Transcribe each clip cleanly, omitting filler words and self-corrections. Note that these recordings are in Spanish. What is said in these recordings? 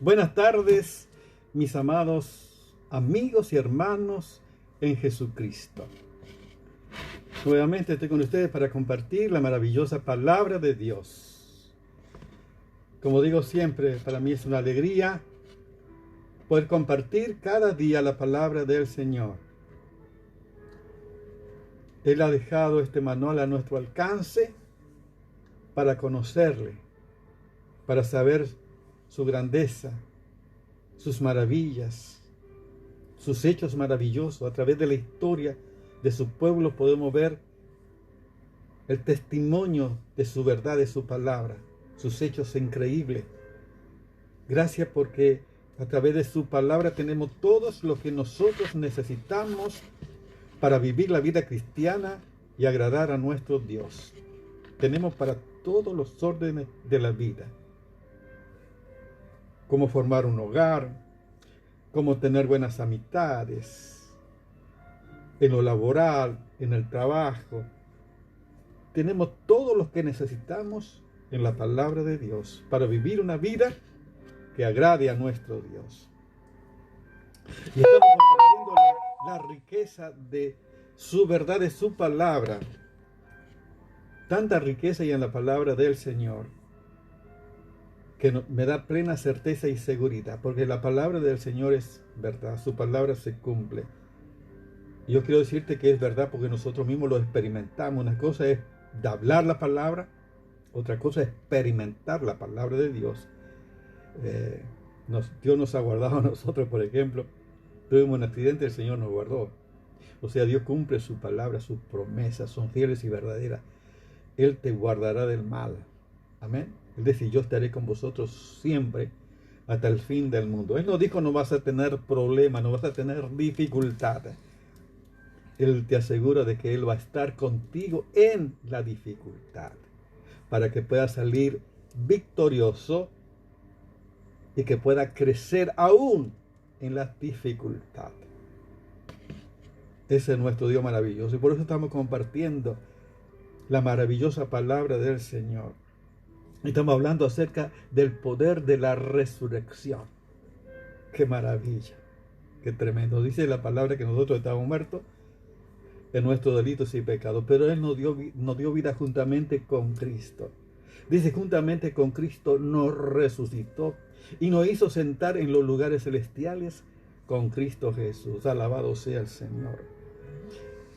Buenas tardes, mis amados amigos y hermanos en Jesucristo. Nuevamente estoy con ustedes para compartir la maravillosa palabra de Dios. Como digo siempre, para mí es una alegría poder compartir cada día la palabra del Señor. Él ha dejado este manual a nuestro alcance para conocerle, para saber su grandeza, sus maravillas, sus hechos maravillosos. A través de la historia de su pueblo podemos ver el testimonio de su verdad, de su palabra, sus hechos increíbles. Gracias porque a través de su palabra tenemos todo lo que nosotros necesitamos para vivir la vida cristiana y agradar a nuestro Dios. Tenemos para todos los órdenes de la vida. Cómo formar un hogar, cómo tener buenas amistades, en lo laboral, en el trabajo. Tenemos todo lo que necesitamos en la palabra de Dios para vivir una vida que agrade a nuestro Dios. Y estamos compartiendo la riqueza de su verdad, de su palabra. Tanta riqueza hay en la palabra del Señor que me da plena certeza y seguridad, porque la palabra del Señor es verdad, su palabra se cumple. Y yo quiero decirte que es verdad porque nosotros mismos lo experimentamos. Una cosa es de hablar la palabra, otra cosa es experimentar la palabra de Dios. Dios nos ha guardado a nosotros, por ejemplo. Tuvimos un accidente, el Señor nos guardó. O sea, Dios cumple su palabra, sus promesas son fieles y verdaderas. Él te guardará del mal. Amén. Él dice, yo estaré con vosotros siempre hasta el fin del mundo. Él no dijo, no vas a tener problemas, no vas a tener dificultades. Él te asegura de que Él va a estar contigo en la dificultad, para que puedas salir victorioso y que pueda crecer aún en las dificultades. Ese es nuestro Dios maravilloso y por eso estamos compartiendo la maravillosa palabra del Señor. Estamos hablando acerca del poder de la resurrección. ¡Qué maravilla! ¡Qué tremendo! Dice la palabra que nosotros estábamos muertos en nuestros delitos y pecados, pero Él nos dio vida juntamente con Cristo. Dice, juntamente con Cristo nos resucitó y nos hizo sentar en los lugares celestiales con Cristo Jesús. Alabado sea el Señor.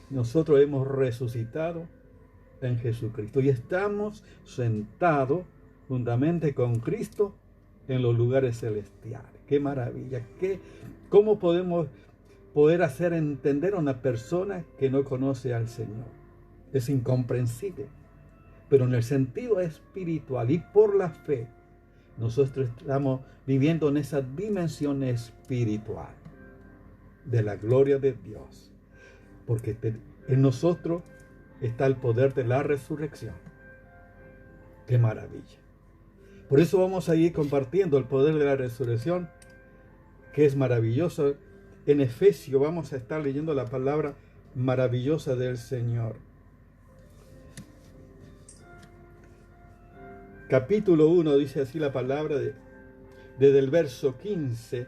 Nosotros hemos resucitado en Jesucristo y estamos sentados juntamente con Cristo en los lugares celestiales. ¡Qué maravilla! ¿Cómo podemos hacer entender a una persona que no conoce al Señor? Es incomprensible, pero en el sentido espiritual y por la fe, nosotros estamos viviendo en esa dimensión espiritual de la gloria de Dios, porque en nosotros está el poder de la resurrección. ¡Qué maravilla! Por eso vamos a ir compartiendo el poder de la resurrección, que es maravilloso. En Efesios vamos a estar leyendo la palabra maravillosa del Señor. Capítulo 1 dice así la palabra, desde el verso 15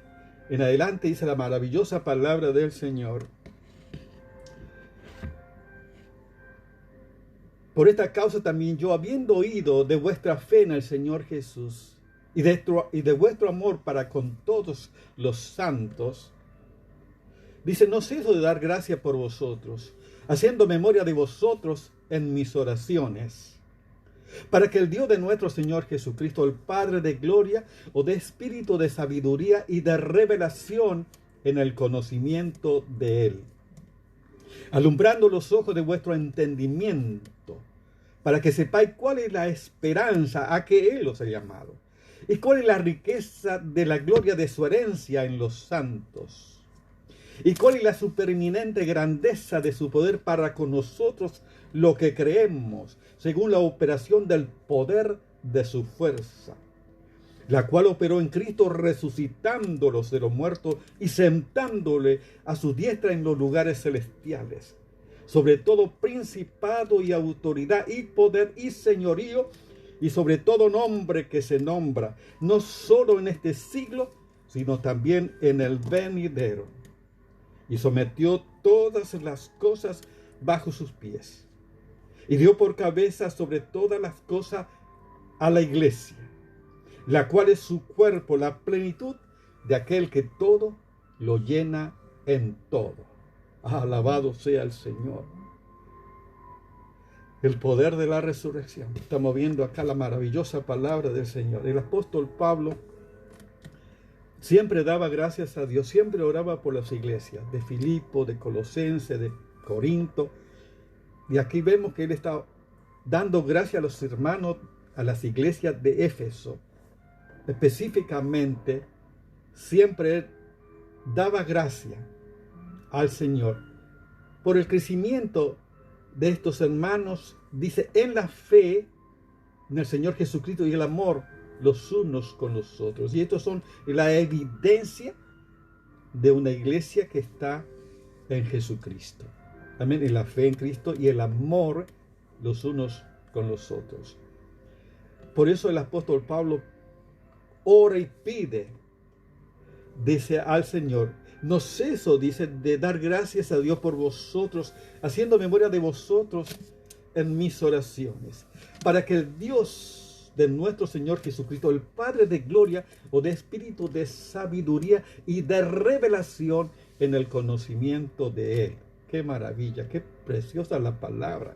en adelante dice la maravillosa palabra del Señor. Por esta causa también yo, habiendo oído de vuestra fe en el Señor Jesús y de vuestro amor para con todos los santos, dice, no ceso de dar gracia por vosotros, haciendo memoria de vosotros en mis oraciones, para que el Dios de nuestro Señor Jesucristo, el Padre de gloria, os dé espíritu de sabiduría y de revelación en el conocimiento de Él, alumbrando los ojos de vuestro entendimiento, para que sepáis cuál es la esperanza a que Él os ha llamado, y cuál es la riqueza de la gloria de su herencia en los santos, y cuál es la supereminente grandeza de su poder para con nosotros lo que creemos, según la operación del poder de su fuerza, la cual operó en Cristo resucitándolos de los muertos y sentándole a su diestra en los lugares celestiales, sobre todo principado y autoridad y poder y señorío y sobre todo nombre que se nombra, no solo en este siglo, sino también en el venidero. Y sometió todas las cosas bajo sus pies, y dio por cabeza sobre todas las cosas a la iglesia, la cual es su cuerpo, la plenitud de aquel que todo lo llena en todo. Alabado sea el Señor. El poder de la resurrección. Estamos viendo acá la maravillosa palabra del Señor. El apóstol Pablo siempre daba gracias a Dios, siempre oraba por las iglesias de Filipo, de Colosense, de Corinto. Y aquí vemos que él está dando gracias a los hermanos, a las iglesias de Éfeso. Específicamente, siempre él daba gracias al Señor por el crecimiento de estos hermanos, dice, en la fe en el Señor Jesucristo y el amor los unos con los otros. Y estos son la evidencia de una iglesia que está en Jesucristo. Amén. En la fe en Cristo y el amor los unos con los otros. Por eso el apóstol Pablo ora y pide, dice al Señor, no ceso, dice, de dar gracias a Dios por vosotros, haciendo memoria de vosotros en mis oraciones, para que el Dios de nuestro Señor Jesucristo, el Padre de gloria, o de espíritu de sabiduría y de revelación en el conocimiento de Él. Qué maravilla, qué preciosa la palabra.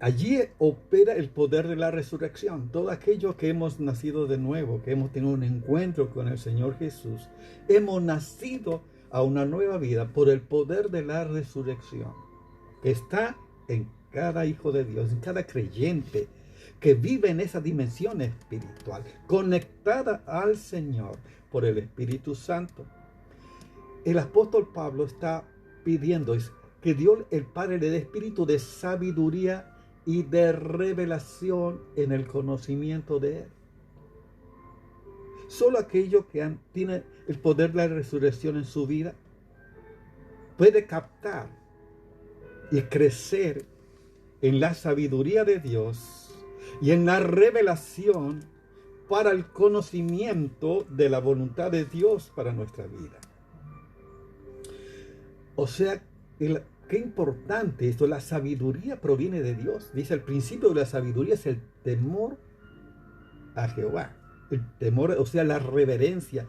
Allí opera el poder de la resurrección. Todo aquello que hemos nacido de nuevo, que hemos tenido un encuentro con el Señor Jesús, hemos nacido a una nueva vida por el poder de la resurrección, que está en cada hijo de Dios, en cada creyente que vive en esa dimensión espiritual, conectada al Señor por el Espíritu Santo. El apóstol Pablo está pidiendo que Dios el Padre le dé espíritu de sabiduría y de revelación en el conocimiento de Él. Solo aquello que tiene el poder de la resurrección en su vida puede captar y crecer en la sabiduría de Dios y en la revelación para el conocimiento de la voluntad de Dios para nuestra vida. O sea, qué importante esto. La sabiduría proviene de Dios. Dice, el principio de la sabiduría es el temor a Jehová. El temor, o sea, la reverencia,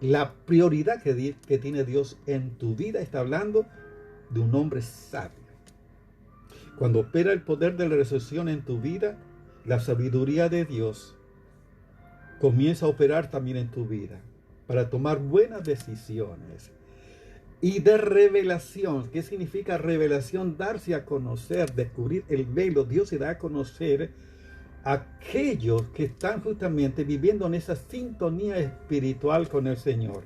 la prioridad que tiene Dios en tu vida. Está hablando de un hombre sabio. Cuando opera el poder de la resurrección en tu vida, la sabiduría de Dios comienza a operar también en tu vida para tomar buenas decisiones. Y de revelación. ¿Qué significa revelación? Darse a conocer, descubrir el velo. Dios se da a conocer a aquellos que están justamente viviendo en esa sintonía espiritual con el Señor,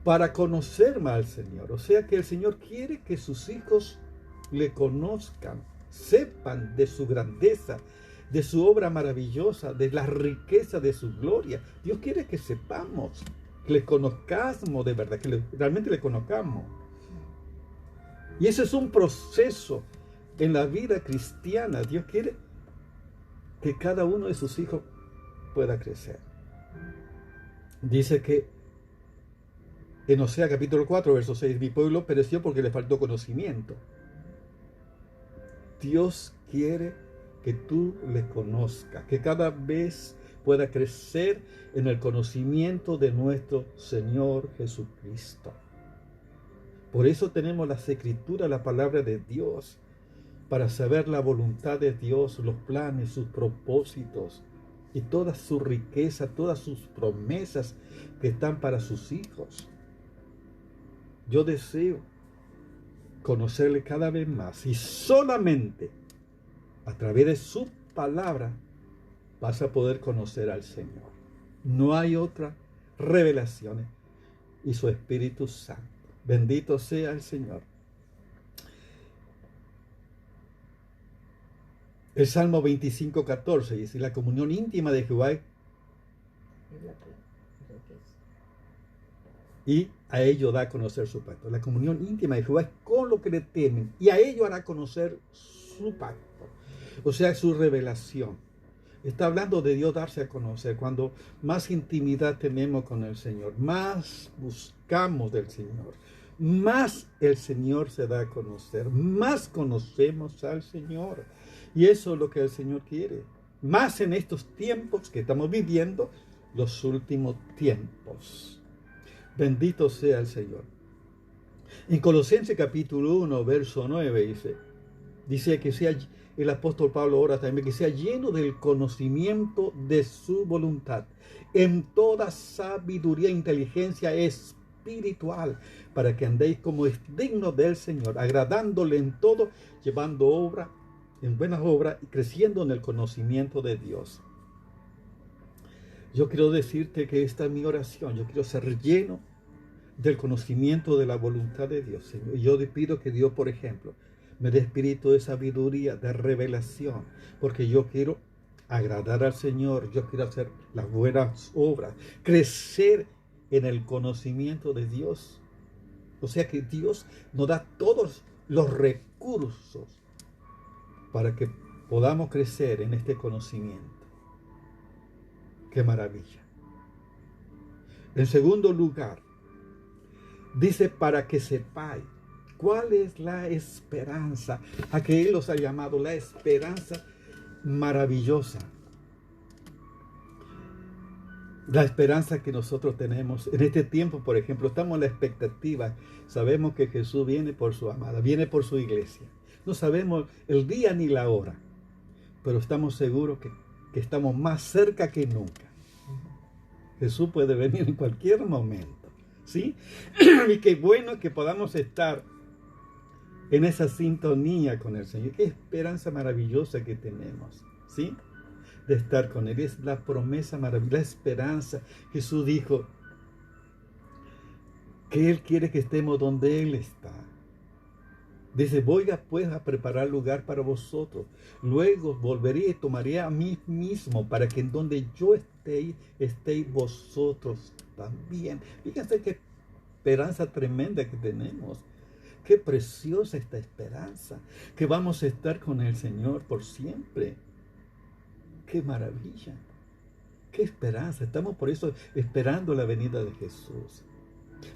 para conocer más al Señor. O sea que el Señor quiere que sus hijos le conozcan, sepan de su grandeza, de su obra maravillosa, de la riqueza de su gloria. Dios quiere que sepamos, que le conozcamos de verdad, que realmente le conozcamos. Y ese es un proceso en la vida cristiana. Dios quiere que cada uno de sus hijos pueda crecer. Dice que en Oseas capítulo 4, verso 6, mi pueblo pereció porque le faltó conocimiento. Dios quiere que tú le conozcas, que cada vez pueda crecer en el conocimiento de nuestro Señor Jesucristo. Por eso tenemos las Escrituras, la palabra de Dios, para saber la voluntad de Dios, los planes, sus propósitos y toda su riqueza, todas sus promesas que están para sus hijos. Yo deseo conocerle cada vez más, y solamente a través de su palabra vas a poder conocer al Señor. No hay otra revelación, y su Espíritu Santo. Bendito sea el Señor. El Salmo 25:14 dice, la comunión íntima de Jehová y a ello da a conocer su pacto. La comunión íntima de Jehová es con lo que le temen, y a ello hará conocer su pacto, o sea, su revelación. Está hablando de Dios darse a conocer. Cuando más intimidad tenemos con el Señor, más buscamos del Señor, más el Señor se da a conocer, más conocemos al Señor. Y eso es lo que el Señor quiere. Más en estos tiempos que estamos viviendo, los últimos tiempos. Bendito sea el Señor. En Colosenses capítulo 1, verso 9 dice que sea el apóstol Pablo ora también, que sea lleno del conocimiento de su voluntad, en toda sabiduría e inteligencia espiritual, para que andéis como es digno del Señor, agradándole en todo, llevando obra, en buenas obras y creciendo en el conocimiento de Dios. Yo quiero decirte que esta es mi oración. Yo quiero ser lleno del conocimiento de la voluntad de Dios, Señor. Y yo te pido que Dios, por ejemplo, me dé espíritu de sabiduría, de revelación, porque yo quiero agradar al Señor, yo quiero hacer las buenas obras, crecer en el conocimiento de Dios. O sea que Dios nos da todos los recursos para que podamos crecer en este conocimiento. ¡Qué maravilla! En segundo lugar, dice para que sepáis cuál es la esperanza a que Él los ha llamado, la esperanza maravillosa. La esperanza que nosotros tenemos en este tiempo, por ejemplo, estamos en la expectativa. Sabemos que Jesús viene por su amada, viene por su iglesia. No sabemos el día ni la hora, pero estamos seguros que estamos más cerca que nunca. Jesús puede venir en cualquier momento, ¿sí? Y qué bueno que podamos estar en esa sintonía con el Señor. Qué esperanza maravillosa que tenemos, ¿sí? De estar con Él. Es la promesa maravillosa, la esperanza. Jesús dijo que Él quiere que estemos donde Él está. Dice, voy pues a preparar lugar para vosotros. Luego volveré y tomaré a mí mismo para que en donde yo estéis vosotros también. Fíjense qué esperanza tremenda que tenemos. Qué preciosa esta esperanza. Que vamos a estar con el Señor por siempre. Qué maravilla. Qué esperanza. Estamos por eso esperando la venida de Jesús.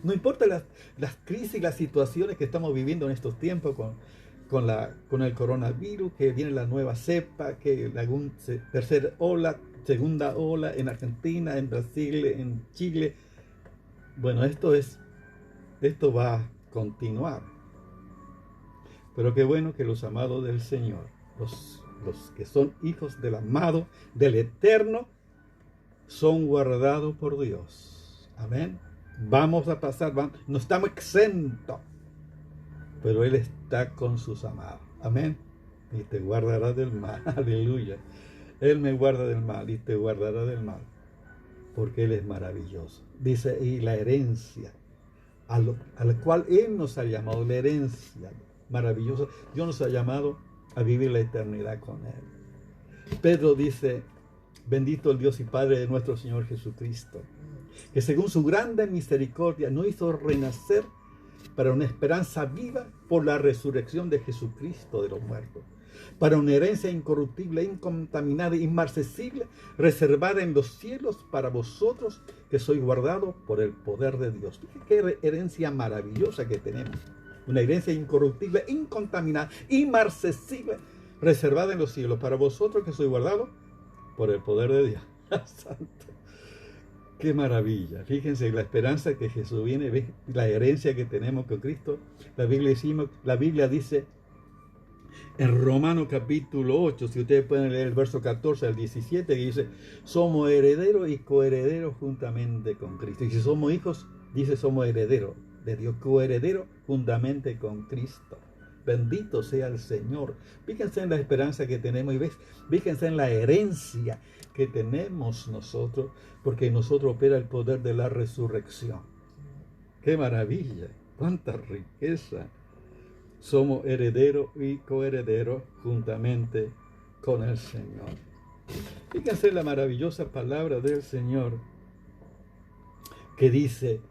No importa las crisis, las situaciones que estamos viviendo en estos tiempos con el coronavirus, que viene la nueva cepa, que la tercera ola, segunda ola en Argentina, en Brasil, en Chile. Bueno, esto va a continuar. Pero qué bueno que los amados del Señor, los que son hijos del amado, del eterno, son guardados por Dios. Amén. Vamos a pasar, no estamos exentos, pero Él está con sus amados. Amén. Y te guardará del mal. Aleluya. Él me guarda del mal y te guardará del mal, porque Él es maravilloso. Dice, y la herencia, a la cual Él nos ha llamado, la herencia maravillosa. Dios nos ha llamado a vivir la eternidad con Él. Pedro dice, bendito el Dios y Padre de nuestro Señor Jesucristo, que según su grande misericordia nos hizo renacer para una esperanza viva por la resurrección de Jesucristo de los muertos, para una herencia incorruptible, incontaminada, inmarcesible, reservada en los cielos para vosotros, que sois guardados por el poder de Dios. Fíjense qué herencia maravillosa que tenemos. Una herencia incorruptible, incontaminada, inmarcesible, reservada en los cielos para vosotros, que sois guardados por el poder de Dios. Santo. Qué maravilla. Fíjense la esperanza que Jesús viene, la herencia que tenemos con Cristo. La Biblia dice en Romanos capítulo 8, si ustedes pueden leer el verso 14 al 17, que dice, somos herederos y coherederos juntamente con Cristo. Y si somos hijos, dice, somos herederos de Dios, coherederos juntamente con Cristo. Bendito sea el Señor. Fíjense en la esperanza que tenemos y fíjense en la herencia que tenemos nosotros, porque en nosotros opera el poder de la resurrección. ¡Qué maravilla! ¡Cuánta riqueza! Somos herederos y coherederos juntamente con el Señor. Fíjense la maravillosa palabra del Señor que dice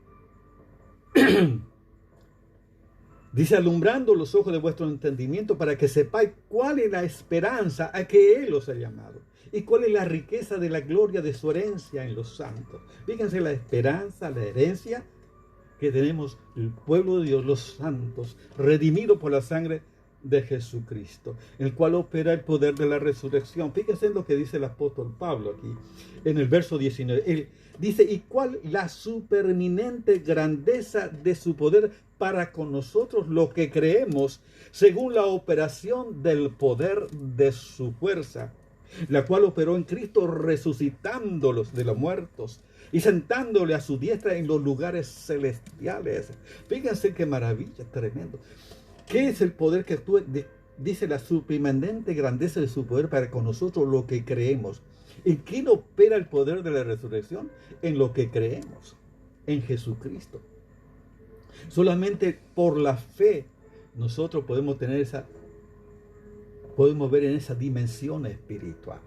Dice, alumbrando los ojos de vuestro entendimiento para que sepáis cuál es la esperanza a que Él os ha llamado y cuál es la riqueza de la gloria de su herencia en los santos. Fíjense la esperanza, la herencia que tenemos el pueblo de Dios, los santos, redimidos por la sangre de Jesucristo, el cual opera el poder de la resurrección. Fíjense en lo que dice el apóstol Pablo aquí, en el verso 19. Él dice, ¿y cuál la supereminente grandeza de su poder para con nosotros lo que creemos, según la operación del poder de su fuerza, la cual operó en Cristo resucitándolos de los muertos y sentándole a su diestra en los lugares celestiales? Fíjense qué maravilla, tremendo. ¿Qué es el poder que actúa? Dice la supereminente grandeza de su poder para con nosotros lo que creemos. ¿En quién opera el poder de la resurrección? En lo que creemos, en Jesucristo. Solamente por la fe nosotros podemos ver en esa dimensión espiritual.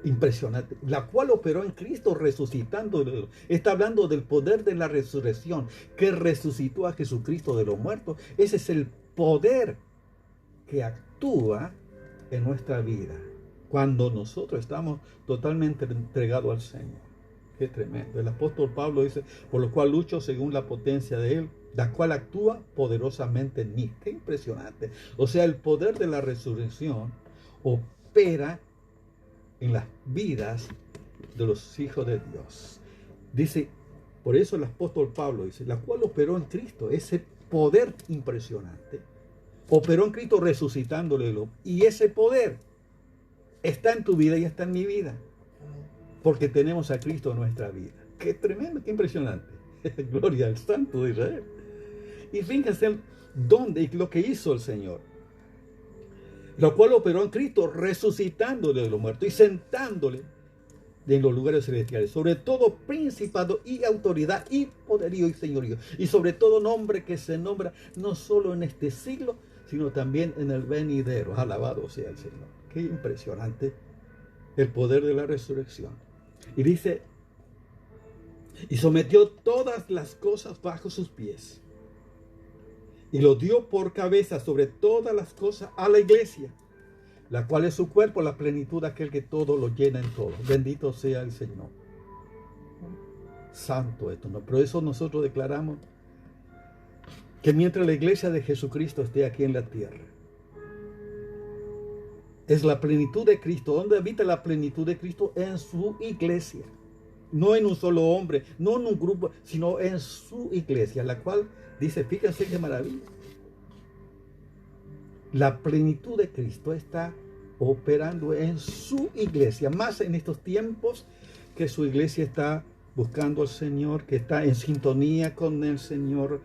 Impresionante, la cual operó en Cristo resucitando. Está hablando del poder de la resurrección, que resucitó a Jesucristo de los muertos. Ese es el poder que actúa en nuestra vida cuando nosotros estamos totalmente entregados al Señor. Qué tremendo. El apóstol Pablo dice, por lo cual lucho según la potencia de Él, la cual actúa poderosamente en mí. Qué impresionante. O sea, el poder de la resurrección opera en las vidas de los hijos de Dios. Dice, por eso el apóstol Pablo dice, la cual operó en Cristo, ese poder impresionante, operó en Cristo resucitándole, y ese poder está en tu vida y está en mi vida, porque tenemos a Cristo en nuestra vida. Qué tremendo, qué impresionante. Gloria al Santo de Israel. Y fíjense dónde y lo que hizo el Señor, lo cual operó en Cristo resucitándole de los muertos y sentándole en los lugares celestiales, sobre todo principado y autoridad y poderío y señorío, y sobre todo nombre que se nombra no solo en este siglo, sino también en el venidero. Alabado sea el Señor. Qué impresionante el poder de la resurrección. Y dice, y sometió todas las cosas bajo sus pies, y lo dio por cabeza sobre todas las cosas a la iglesia, la cual es su cuerpo, la plenitud de aquel que todo lo llena en todo. Bendito sea el Señor. Santo esto, ¿no? Por eso nosotros declaramos que mientras la iglesia de Jesucristo esté aquí en la tierra, es la plenitud de Cristo. ¿Dónde habita la plenitud de Cristo? En su iglesia. No en un solo hombre, no en un grupo, sino en su iglesia, la cual dice, fíjense qué maravilla. La plenitud de Cristo está operando en su iglesia, más en estos tiempos que su iglesia está buscando al Señor, que está en sintonía con el Señor.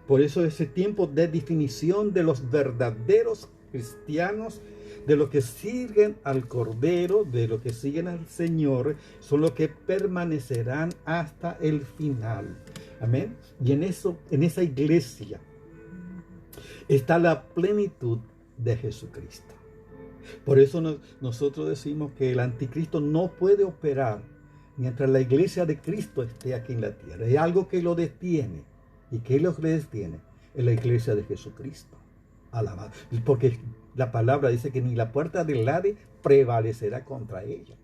Por eso ese tiempo de definición de los verdaderos cristianos, de los que siguen al Cordero, de los que siguen al Señor, son los que permanecerán hasta el final. Amén. Y en esa iglesia está la plenitud de Jesucristo. Por eso nosotros decimos que el anticristo no puede operar mientras la iglesia de Cristo esté aquí en la tierra. Hay algo que lo detiene. ¿Y qué lo detiene? Es la iglesia de Jesucristo. Alabado. Porque la palabra dice que ni la puerta del Hades prevalecerá contra ella.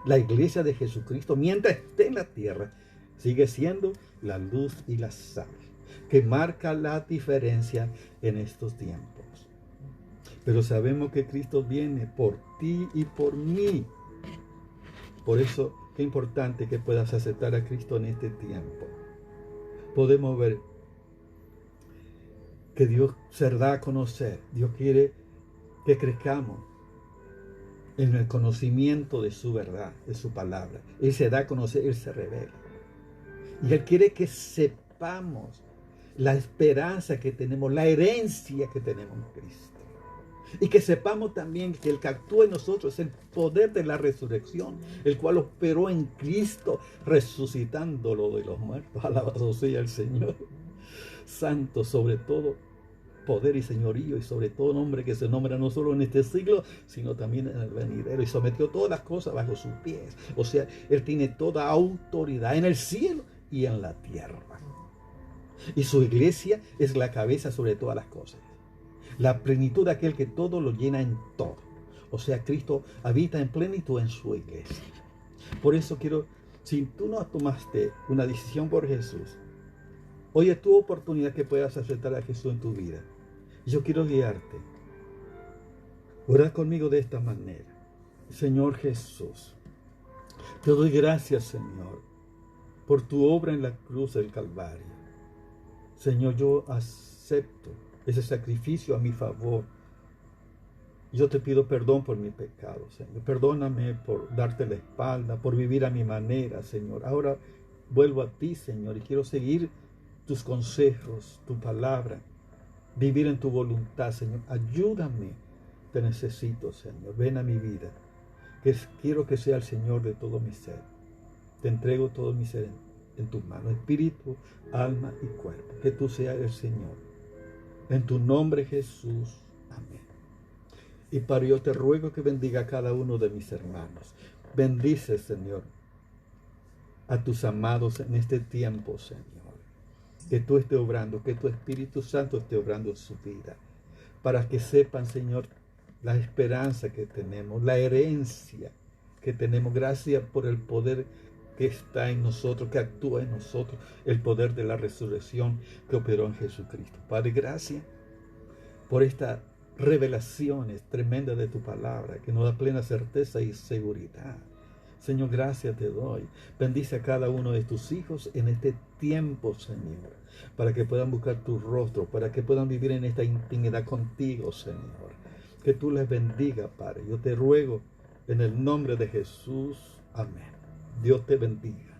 La iglesia de Jesucristo, mientras esté en la tierra, sigue siendo la luz y la sal, que marca la diferencia en estos tiempos. Pero sabemos que Cristo viene por ti y por mí. Por eso, qué importante que puedas aceptar a Cristo en este tiempo. Podemos ver que Dios se da a conocer. Dios quiere que crezcamos en el conocimiento de su verdad, de su palabra. Él se da a conocer, Él se revela. Y Él quiere que sepamos la esperanza que tenemos, la herencia que tenemos en Cristo. Y que sepamos también que el que actúa en nosotros es el poder de la resurrección, el cual operó en Cristo, resucitándolo de los muertos. Alabado sea el Señor. Santo sobre todo poder y señorío, y sobre todo nombre que se nombra no solo en este siglo, sino también en el venidero, y sometió todas las cosas bajo sus pies. O sea, Él tiene toda autoridad en el cielo y en la tierra. Y su iglesia es la cabeza sobre todas las cosas. La plenitud de aquel que todo lo llena en todo. O sea, Cristo habita en plenitud en su iglesia. Por eso quiero, si tú no tomaste una decisión por Jesús, hoy es tu oportunidad que puedas aceptar a Jesús en tu vida. Yo quiero guiarte. Ora conmigo de esta manera. Señor Jesús, te doy gracias, Señor, por tu obra en la cruz del Calvario. Señor, yo acepto ese sacrificio a mi favor. Yo te pido perdón por mi pecado, Señor. Perdóname por darte la espalda, por vivir a mi manera, Señor. Ahora vuelvo a ti, Señor, y quiero seguir tus consejos, tu palabra, vivir en tu voluntad, Señor. Ayúdame, te necesito, Señor. Ven a mi vida, que quiero que sea el Señor de todo mi ser. Te entrego todo mi ser en tus manos, espíritu, alma y cuerpo. Que tú seas el Señor. En tu nombre, Jesús. Amén. Y Padre, yo te ruego que bendiga a cada uno de mis hermanos. Bendice, Señor, a tus amados en este tiempo, Señor. Que tú estés obrando, que tu Espíritu Santo esté obrando en su vida. Para que sepan, Señor, la esperanza que tenemos, la herencia que tenemos. Gracias por el poder que está en nosotros, que actúa en nosotros, el poder de la resurrección que operó en Jesucristo. Padre, gracias por estas revelaciones tremendas de tu palabra, que nos da plena certeza y seguridad. Señor, gracias te doy. Bendice a cada uno de tus hijos en este tiempo, Señor, para que puedan buscar tu rostro, para que puedan vivir en esta intimidad contigo, Señor. Que tú les bendiga, Padre. Yo te ruego en el nombre de Jesús. Amén. Dios te bendiga.